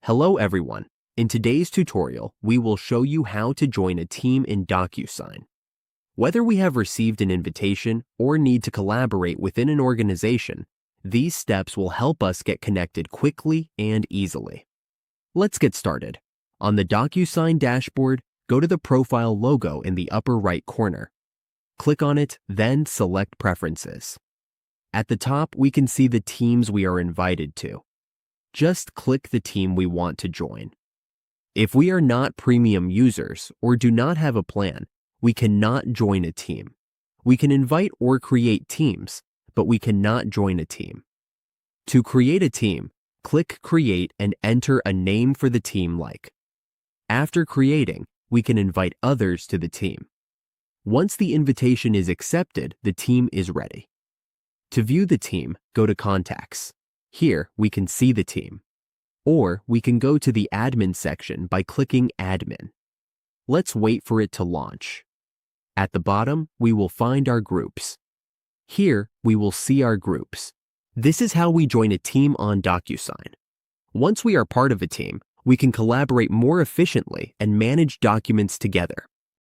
Hello everyone. In today's tutorial, we will show you how to join a team in Docusign. Whether we have received an invitation or need to collaborate within an organization, these steps will help us get connected quickly and easily. Let's get started. On the Docusign dashboard, go to the profile logo in the upper right corner. Click on it, then select Preferences. At the top, we can see the teams we are invited to. Just click the team we want to join. If we are not premium users or do not have a plan, we cannot join a team. We can invite or create teams, but we cannot join a team. To create a team, click Create and enter a name for the team like. After creating, we can invite others to the team. Once the invitation is accepted, the team is ready. To view the team, go to Contacts. Here, we can see the team. Or we can go to the Admin section by clicking Admin. Let's wait for it to launch. At the bottom, we will find our groups. Here, we will see our groups. This is how we join a team on Docusign. Once we are part of a team, we can collaborate more efficiently and manage documents together.